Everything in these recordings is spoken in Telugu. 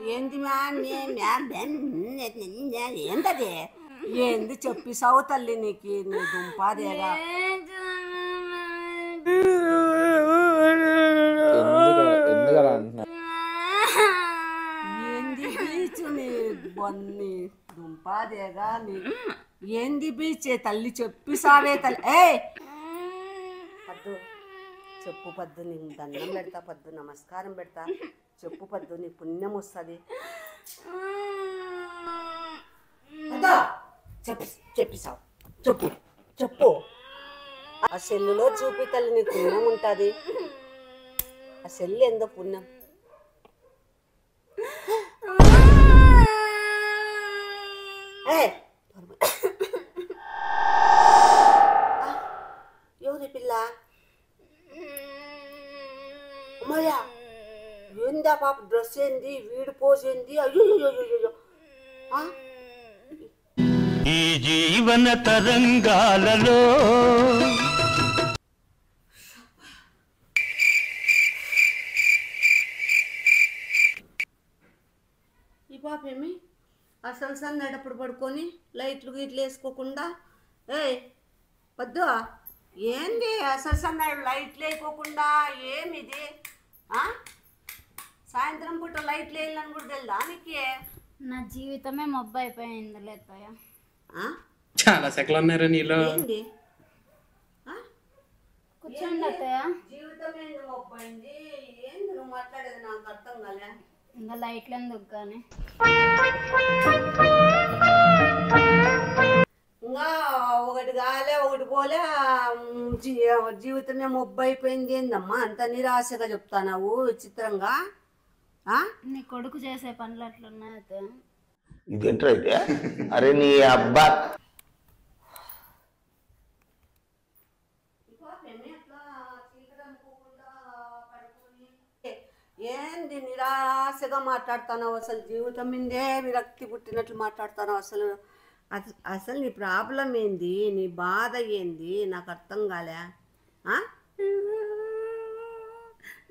ఏంది ఏంటది ఏంది చెప్పిసావు తల్లి నీకు నీ దుంపాదేగా ఏంది బీచ్ నీ బొన్ని దుంపాదేగా నీ ఏంది బీచ్ తల్లి చెప్పిసావే తల్లి ఏ పద్దు చెప్పు పద్దు నీకు దండం పెడతా పద్దు నమస్కారం పెడతా చెప్పు పద్దు నీ పుణ్యం వస్తుంది చెప్పిసావు చెప్పు చెప్పు ఆ సెల్లులో చూపి తల్లి నీ పుణ్యం ఉంటుంది ఆ సెల్లు ఎందో పుణ్యం ఎవరి పిల్ల అమ్మయ్యా ఏందా పాప డ్రెస్ ఏంది వీడి పోజ్ ఏంది అయ్యో ఈ జీవన తరంగాలలో ఈ పాప ఏమి అసలు సన్నడప్పుడు పడుకొని లైట్లు గీట్లు వేసుకోకుండా పద్దు ఏంది అసలు సన్నాడు లైట్లు వేయకోకుండా ఏమిది సాయంత్రం పూట లైట్లు వేయాలని కూడా తెలుదా నీకు నా జీవితమే మబ్బు అయిపోయింది లేతయ్య చాలా సెకలు ఉన్నారా నీలో ఏంది కూర్చోండి అత్తయ్య జీవితం ఏంది మబ్బు అయింది ఏంది నువ్వు మాట్లాడేది నాకు అర్థం కాలే ఇంకా లైట్లు ఎందుకు కానీ ఇంకా ఒకటి కాలే ఒకటి పోలే జీవితమే మబ్బు అయిపోయింది ఏందమ్మా అంత నిరాశగా చెప్తానావు విచిత్రంగా నీ కొడుకు చేసే పనులు అట్లున్నాయి అత్తయ్య ఇదేంటైతే అరే నీ అబ్బా ఏంది నిరాశగా మాట్లాడుతున్నావు అసలు జీవితం మీదే విరక్తి పుట్టినట్లు మాట్లాడుతున్నావు అసలు నీ ప్రాబ్లం ఏంది నీ బాధ ఏంది నాకు అర్థం కాలే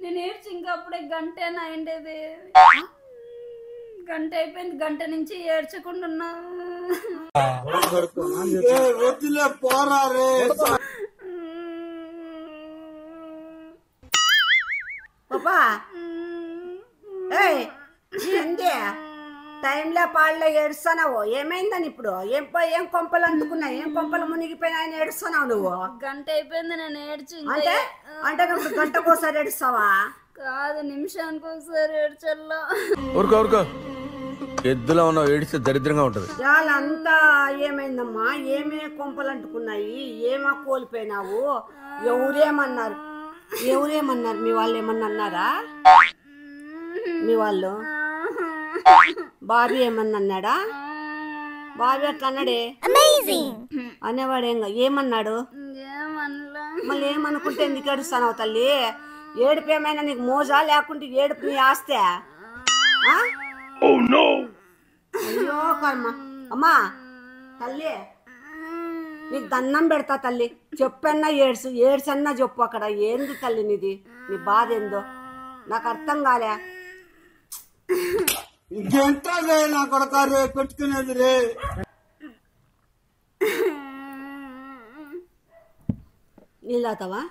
నేను ఏడ్చి ఇంకా అప్పుడే గంటేనా అయిండేది గంట అయిపోయింది గంట నుంచి ఏడ్చకుండా పాపా ఏంది టైంలో పాళ్ళలో ఏడుస్తున్నావు ఏమైందని ఇప్పుడు ఏం కొంపలు అందుకున్నావు ఏం కొంపలు మునిగిపోయినా ఆయన ఏడుస్తున్నావు నువ్వు గంట అయిపోయింది నేను ఏడ్చి అంటే నువ్వు గంటకోసారి ఏడుస్తావా కాదు నిమిషానికి ఒకసారి ఏడ్చల్లా ఊరుకో ఎద్దులో ఉన్నావు ఏడిస్తే దరిద్రంగా ఉంటది వాళ్ళంతా ఏమైందమ్మా ఏమే కొంపలు అంటుకున్నాయి ఏమా కోల్పోయినావు ఎవరేమన్నారు మీ వాళ్ళు ఏమన్నా అన్నారా మీ వాళ్ళు బాబీ ఏమన్నా అన్నాడా బాబీ అట్లా అన్నాడే అనేవాడు ఏమన్నాడు మళ్ళీ ఏమనుకుంటే ఎందుకు ఏడుస్తావు తల్లి ఏడుపు ఏమైనా నీకు మోజా లేకుంటే ఏడుపు నీ ఆస్తే అయ్యో కర్మ అమ్మా తల్లి నీకు దండం పెడతా తల్లి చెప్పన్నా ఏడ్సన్నా చెప్పు అక్కడ ఏంది తల్లి నీది నీ బాధ ఏందో నాకు అర్థం కాలే పెట్టుకునేది రే నీళ్ళు తాతావా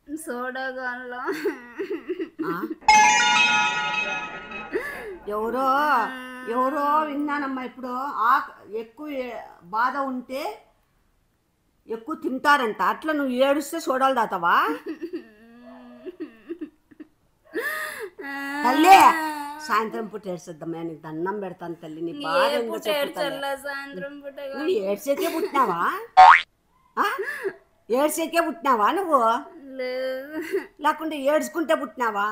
సోడాగాల్లో ఎవరో విన్నానమ్మా ఇప్పుడు ఎక్కువ బాధ ఉంటే ఎక్కువ తింటారంట అట్లా నువ్వు ఏడుస్తే సోడాలు తాతావా తల్లి సాయంత్రం పూట ఏడ్చేద్దామా నీకు దండం పెడతాను తల్లి నీ బాధ ఎందుకు నువ్వు ఏడ్చేకే పుట్టినావా ఏడ్చేకే పుట్టినావా నువ్వు లేకుంటే ఏడ్చుకుంటే పుట్టినావా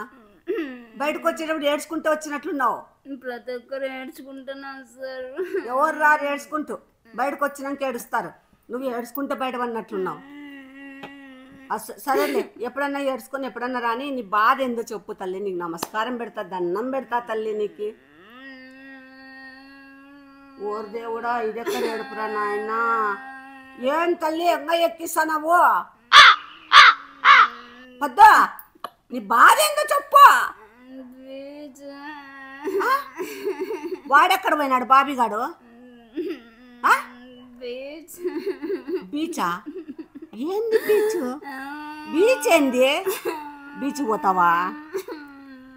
బయటకు వచ్చేటప్పుడు ఏడ్చుకుంటూ వచ్చినట్లున్నావు ప్రతి ఒక్కరు ఏడ్చుకుంటున్నాను సార్ ఎవరు రారు ఏడ్చుకుంటూ బయటకు వచ్చినాక ఏడుస్తారు నువ్వు ఏడ్చుకుంటే బయట పడినట్లున్నావు సరేలే ఎప్పుడన్నా ఏడ్చుకొని ఎప్పుడన్నా రాని నీ బాధ ఏందో చెప్పు తల్లి నీకు నమస్కారం పెడతా దండం పెడతా తల్లి నీకు ఓరు దేవుడా ఇదెక్కడ ఏడుపురా నాయనా ఏం తల్లి ఎంగ ఎక్కిస్తానవు పద్దా నీ బాధ ఏందో చెప్పు వాడెక్కడ పోయినాడు బాబీగాడు? బీచా? ఏంది బీచ్? బీచ్ ఏంది? బీచ్ పోతావా?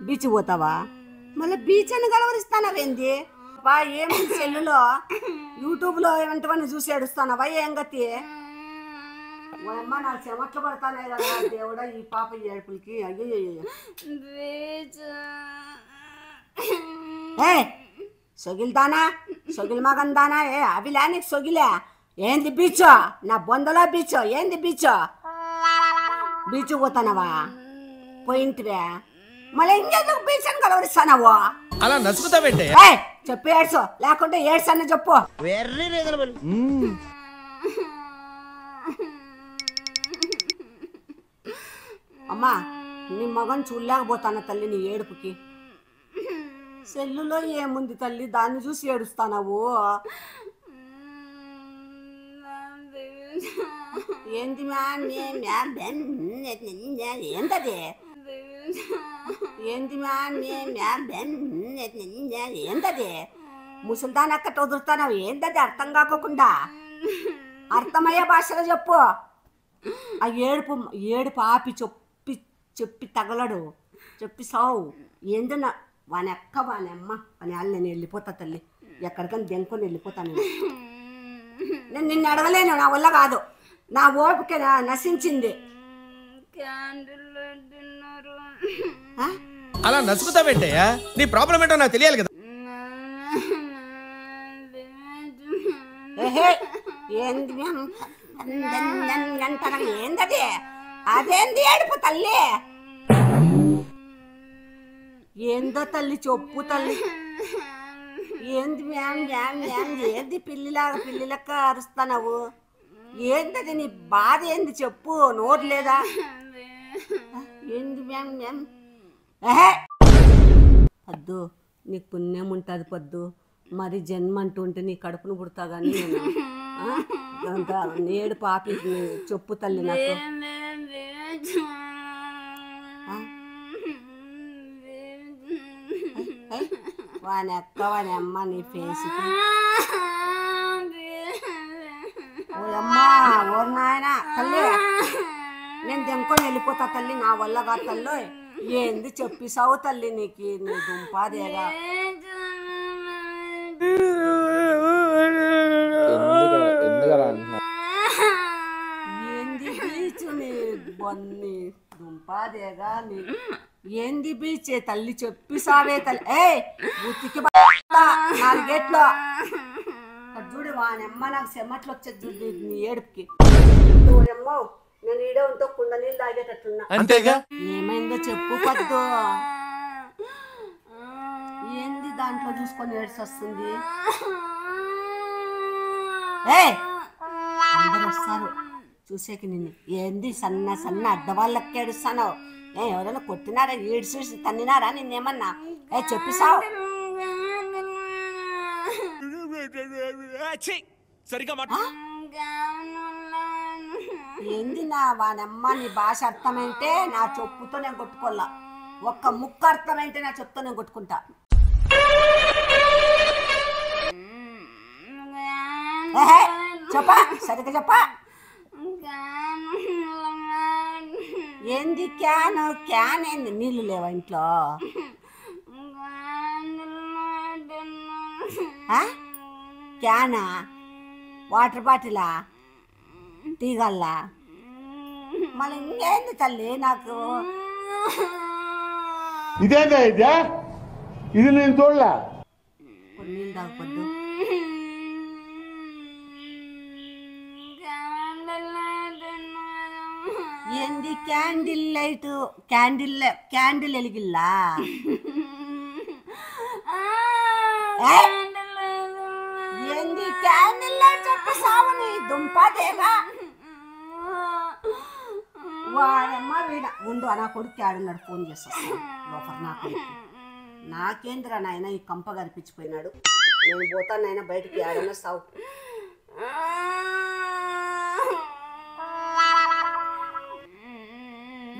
బీచ్ పోతావా? మళ్ళీ బీచ్ అని కలవరిస్తానవేంది? బా ఏం సెల్లులో యూట్యూబ్లో ఏమంటవన్నీ చూసి ఏడుస్తానవా? ఏం గతి? అమ్మ నా చెమట్లు పడతానే కదా దేవుడా ఈ పాప ఏడుపులకి. అయ్యో ఏ సొగిల్దానా? సొగిల్ మగందానా? ఏ అవిలా నీకు సొగిలే? ఏంది బీచ్? నా బొందలో బీచ్ ఏంది బీచ్? బీచ్ పోతానవా? పోయింటివే మళ్ళీ ఇంకెందుకు బీచ్ అని కలవరిస్తానవా? అలా నసుకుతావేంటే? చెప్పు ఏడ్చో, లేకుంటే ఏడ్చని చెప్పు. అమ్మా నీ మగన్ చూడలేకపోతాను తల్లి నీ ఏడుపుకి. సెల్లులో ఏముంది తల్లి దాన్ని చూసి ఏడుస్తానవు? ఏంది ఏంటది? ఏంది ఏంటది? ముసలిదాని అక్కడ వదులుతానవు ఏంటది? అర్థం కాకోకుండా అర్థమయ్యే భాషలో చెప్పు. ఆ ఏడుపు ఆపి చెప్పి తగలడు చెప్పి సావు. ఏందన్నా వాని అక్క వాని అమ్మ అని వాళ్ళు నేను వెళ్ళిపోతా తల్లి, ఎక్కడికని దెంకొని వెళ్ళిపోతాను. నేను నిన్ను అడగలేను, నా వల్ల కాదు, నా ఓపిక నశించింది. అలా నసుకుతావేంటయ్యా? నీ ప్రాబ్లం ఏంటో నాకు తెలియాలి కదా. ఏంది అంటారా? ఏందది? అదేంది ఏడుపు తల్లి? ఏందో తల్లి చెప్పు తల్లి. ఏంది ఏంది పిల్లిలక్క అరుస్తానవు? ఏందది నీ బాధ? ఏంది చెప్పు, నోరు లేదా? ఏంది పద్దు నీకు పుణ్యం ఉంటుంది పద్దు. మరి జన్మ అంటుంటే నీ కడుపును పుడతా కానీ నేడు పాపి చెప్పు తల్లి నాకు. వాని అక్క వాని అమ్మ నీ ఫేస్ ఓ అమ్మా ఓ నాయన తల్లి నేను దెంకొని వెళ్ళిపోతా తల్లి, నా వల్ల కాదు తల్లి. ఏంది చెప్పిసావు తల్లి నీకు నీ దుంపాదేగా? ఏంది బీచ్ నీ బొన్ని దుంపాదేగా? నీ ఏంది బీచ్ తల్లి చెప్పిసావే తల్లి. ఏ ఉతికి నాలుగేట్లో చూడు వానమ్మ నాకు చెమట్లు వచ్చేది చూడు నీ ఏడుపుకి. అమ్మో నేను ఈడే ఉంటూ కుండ నీళ్ళు తాగేటట్టున్నా. అంతేగా? ఏమైందో చెప్పు పద్దు. ఏంది దాంట్లో చూసుకొని ఏడ్చి వస్తుంది? ఏ అందరు వస్తారు చూసేకి నిన్ను. ఏంది సన్న సన్న అడ్డవాళ్ళకి ఏడుస్తాను? ఎవరైనా కొట్టినారా ఏడ్చి తన్నినారా నిన్నేమన్నా? చెప్పిసావు. ఏంది నా వానమ్మ నీ భాష అర్థమైంటే నా చెప్పుతో నేను కొట్టుకోల్లా. ఒక్క ముక్క అర్థమైంటే నా చెప్పుతో నేను కొట్టుకుంటా. చెప్పా సరిగ్గా చెప్పా. ఏంది క్యాన్? క్యాన్ ఏంది? నీళ్ళు లేవా ఇంట్లో? క్యానా? వాటర్ బాటిలా? తీగల్లా? మళ్ళీ ఇంకేంది తల్లి నాకు? ఇదేందా ఇదే? ఇది నేను చూడలే. కొన్ని నీళ్ళు తాగొద్దు. ఏంది క్యాండిల్ లైట్? క్యాండిల్ వెలిగిల్లా? ఏంది క్యాండిల్ లైట్ చెప్పి సావని దుంపదేగా? వాడమ్మ వీడ ఉండు నా కొడుకు ఆడున్నాడు, ఫోన్ చేస్తాను లోపల. నా కొడుకు నాకేంద్రా నాయన ఈ కంప కనిపించిపోయినాడు. నేను పోతాను నాయన బయటికి, ఆడన్నా సావు.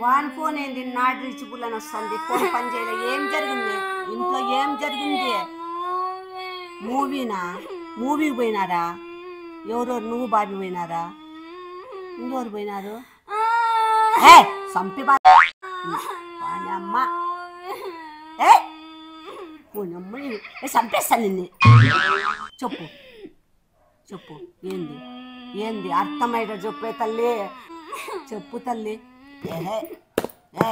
వాన్ ఫోన్ ఏంది నాట్ రీచబుల్ అని వస్తుంది, ఫోన్ పని చేయలే. ఏం జరిగింది ఇంట్లో, ఏం జరిగింది? మూవీనా? మూవీకి పోయినారా? ఎవరెవరు? నువ్వు బాబీ పోయినారా? ఇంకెవరు పోయినారు? సంపి అమ్మ చంపేస్తాను నిన్ను. చెప్పు చెప్పు, ఏంది ఏంది అర్థమైతే చెప్పే తల్లి, చెప్పు తల్లి. ఏ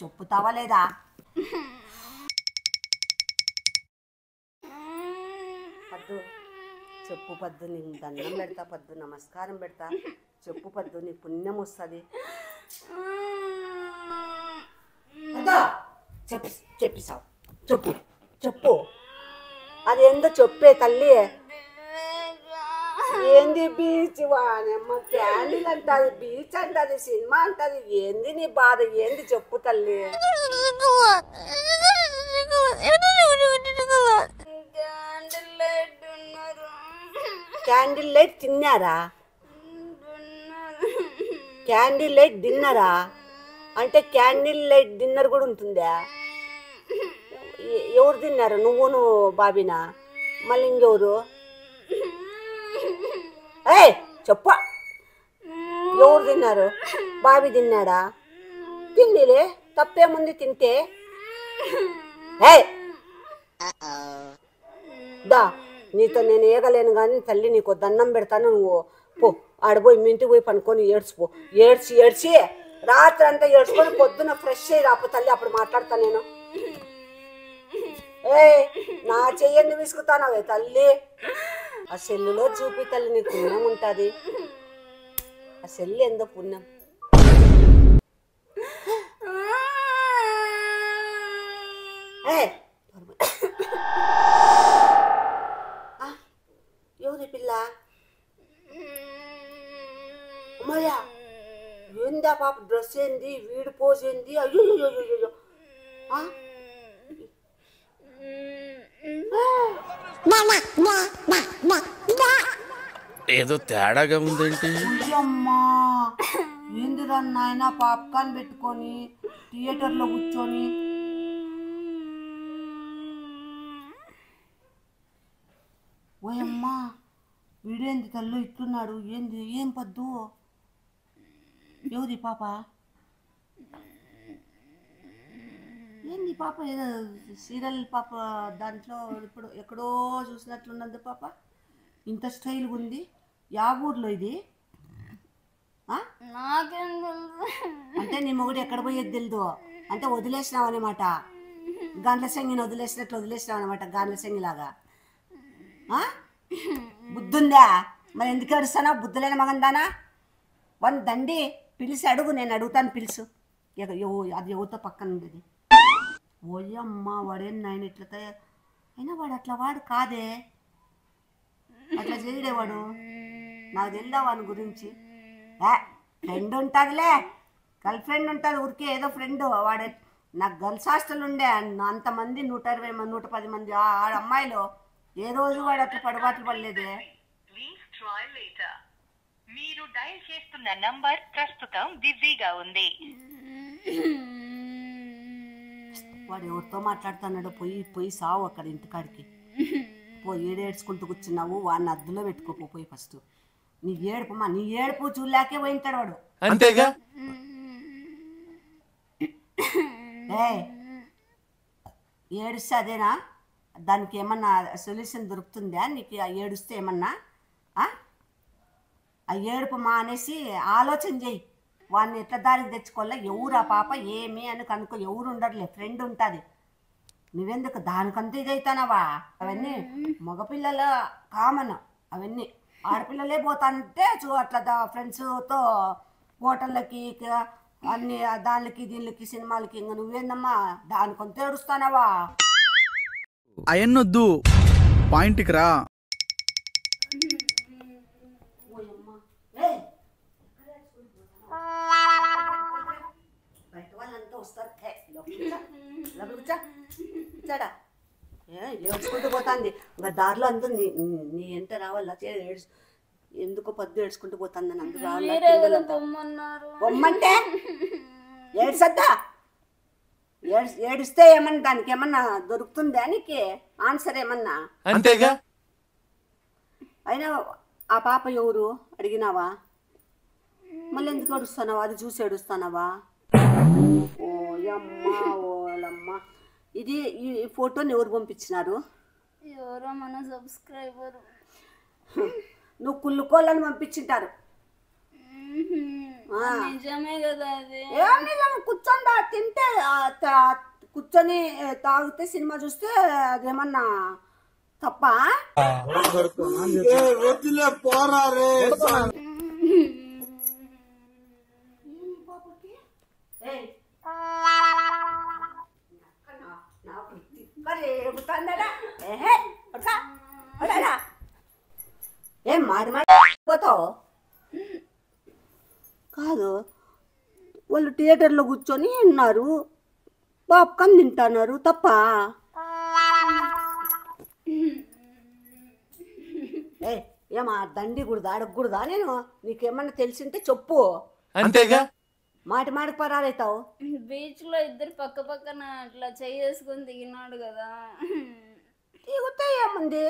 చెప్పుతావా లేదా? పద్దు చెప్పు పద్దు, నీకు దండం పెడతా పద్దు, నమస్కారం పెడతా. చెప్పు పద్దు, నీ పుణ్యం వస్తుంది. చెప్పిసావు, చెప్పు చెప్పు. అది ఏందో చెప్పే తల్లి. ఏంది బీచ్ వానమ్మ, క్యాండిల్ అంటది, బీచ్ అంటది, సినిమా అంటది. ఏంది నీ బాధ, ఏంది చెప్పు తల్లి. క్యాండిల్ లైట్ తిన్నారా? క్యాండిల్ లైట్ డిన్నరా? అంటే క్యాండిల్ లైట్ డిన్నర్ కూడా ఉంటుందా? ఎవరు తిన్నారు? నువ్వును బాబీనా? మళ్ళీ ఇంకెవరు? చెప్ప, ఎవరు తిన్నారు? బాబీ తిన్నాడా? తిండిలే, తప్పేముంది తింటే. దా, నీతో నేను ఏగలేను కానీ తల్లి, నీకు దండం పెడతాను. నువ్వు పో, ఆడపోయి మీ ఇంటికి పోయి పనుకొని ఏడ్చిపో. ఏడ్చి ఏడ్చి రాత్రి అంతా ఏడ్చుకొని పొద్దున ఫ్రెష్ అయ్యి రాపో తల్లి, అప్పుడు మాట్లాడతా నేను. నా చెయ్యండి విసుకుతానవే తల్లి. ఆ సెల్లులో చూపి తల్లి, నీకు పుణ్యం ఉంటుంది. ఆ సెల్లు ఎందో పుణ్యం. ఎవరి పిల్ల? అమ్మయ్యా, ఏందా పాప డ్రెస్ ఏంది, వీడి పోజ్ ఏంది? అయ్యో అయ్యో, ఏదో తేడాగా ఉందేంటి? అమ్మా, ఏందిరా నాయన పాప్కార్న్ పెట్టుకొని థియేటర్లో కూర్చొని. ఓయమ్మా, వీడేంది తల్లు ఇట్లున్నాడు? ఏంది, ఏం పద్దు? ఎవరి పాప? ఏంది పాప? ఏదో సీరియల్ పాప, దాంట్లో ఇప్పుడు ఎక్కడో చూసినట్లున్నది పాప. ఇంత స్టైల్గా ఉంది. యా ఊర్లో ఇది? అంటే నీ మొగుడు ఎక్కడ పోయేది తెలియదు అంటే వదిలేసినావు అనమాట. గాండ్ల సంగిని వదిలేసినట్లు వదిలేసినావు అనమాట, గాండ్ల సంగిలాగా. బుద్ధుందా? మరి ఎందుకు ఏడుస్తానా? బుద్ధులేని మగందానా? వన్ దండి పిలిచి అడుగు, నేను అడుగుతాను, పిలుసు. అది ఎవరితో పక్కన ఉండేది. ఓయమ్మ, వాడేం నాయన ఇట్లా తయారు అయినా? వాడు అట్లా వాడు కాదే, అట్లా చేయడేవాడు. నాకు తెలియదా వాని గురించి? ఫ్రెండ్ ఉంటుందిలే, గర్ల్ ఫ్రెండ్ ఉంటుంది, ఊరికే ఏదో ఫ్రెండ్. వాడే నాకు గర్ల్స్ హాస్టల్ ఉండే, అంతమంది 120 మంది 110 మంది అమ్మాయిలు. ఏ రోజు వాడు అట్లా పడబాట్లు పడలేదే. మీరు డయల్ చేస్తున్న నంబర్ ప్రస్తుతం బిజీగా ఉంది. వాడు ఎవరితో మాట్లాడుతున్నాడో పోయి సావు అక్కడ ఇంటికాడికి. పోయి ఏడేడ్చుకుంటూ కూర్చున్నావు, వాడిని అద్దులో పెట్టుకోపోయి ఫస్ట్. నీ ఏడుపమ్మా, నీ ఏడుపు చూడలేకే పోయింటాడు వాడు. అంతేగా? ఏడుస్తే అదేనా? దానికి ఏమన్నా సొల్యూషన్ దొరుకుతుందా నీకు? ఏడుస్తే ఏమన్నా? ఆ ఏడుపమ్మా అనేసి ఆలోచన చెయ్యి. వాడిని ఎట్లా దారికి తెచ్చుకోవాలా? ఎవరు ఆ పాప ఏమి అని కనుక్కో. ఎవరు ఉండరులే, ఫ్రెండ్ ఉంటుంది. నువ్వెందుకు దానికంతా ఇదైతానవా? అవన్నీ మగపిల్లల కామన్. అవన్నీ ఆడపిల్లలే పోతానంటే అట్లా ఫ్రెండ్స్తో హోటళ్ళకి అన్ని దానికి దీనికి సినిమాలకి. ఇంకా నువ్వేందమ్మా దానికంత ఏడుస్తానవా? అయన్నొద్దు, పాయింట్కి రా. బయట వాళ్ళంతా వస్తారు, ఏడ్చుకుంటూ పోతుంది. ఇంకా దారిలో అంతా నీ ఎంత రావాలా? ఎందుకో పద్దు ఏడ్చుకుంటూ పోతుంది అని అందరూ రావాలా? బొమ్మంటే ఏడ్సద్దా ఏడిస్తే ఏమన్నా దానికి ఏమన్నా దొరుకుతుందా నీకు ఆన్సర్ ఏమన్నా? అంతేగా. అయినా ఆ పాప ఎవరు అడిగినావా? మళ్ళీ ఎందుకు ఏడుస్తున్నావా? అది చూసి ఏడుస్తున్నావా? ఓ అమ్మా ఓలమ్మ. ఇది ఈ ఫోటోని ఎవరు పంపించినారు? ఎవరో మన సబ్స్క్రైబర్. నువ్వు కుళ్ళుకోళ్ళని పంపించింటారు. నిజమే కదా అది. ఏం నిజం? కూర్చొని తింటే కూర్చొని తాగితే సినిమా చూస్తే అదేమన్నా తప్ప? ఏం మాడి మాడిపోతావు? కాదు, వాళ్ళు థియేటర్లో కూర్చొని ఉన్నారు, పాప్కార్న్ తింటున్నారు, తప్ప? ఏమా దండి గుడిదా అడగకూడదా? నేను నీకేమన్నా తెలిసింటే చెప్పు. అంతేగా. మాటి మాటికి పరారైతావు. బీచ్ లో ఇద్దరు పక్క పక్కన అట్లా చేసుకొని దిగినాడు కదా. దిగుతే ఏముంది,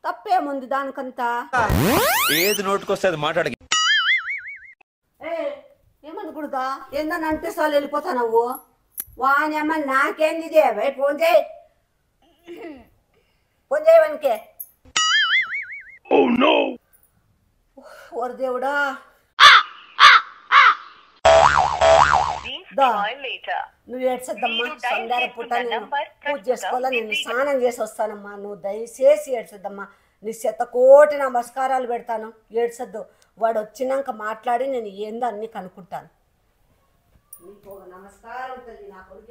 తప్పేముంది దానికంతా? ఏది నోటుకొస్తే అది మాట్లాడకి. ఏమనుకూడదా? ఏందని అంటే సార్లు వెళ్ళిపోతా నువ్వు. వానేమ్మ నాకేంది ఇదే? ఫోన్ చేయి, ఫోన్ చేయవనికే. ఓరి దేవుడా. నువ్వు ఏడ్చద్దమ్మా, సందార పుట్ట నేను పూజ చేసుకోవాలా, నేను స్నానం చేసి వస్తానమ్మా. నువ్వు దయచేసి ఏడ్చద్దమ్మా, నీ శతకోటి నమస్కారాలు పెడతాను. ఏడ్చద్దు. వాడు వచ్చినాక మాట్లాడి నేను ఏందో అన్ని కనుక్కుంటాను. నీకు నమస్కారం తల్లి, నా కొడుకు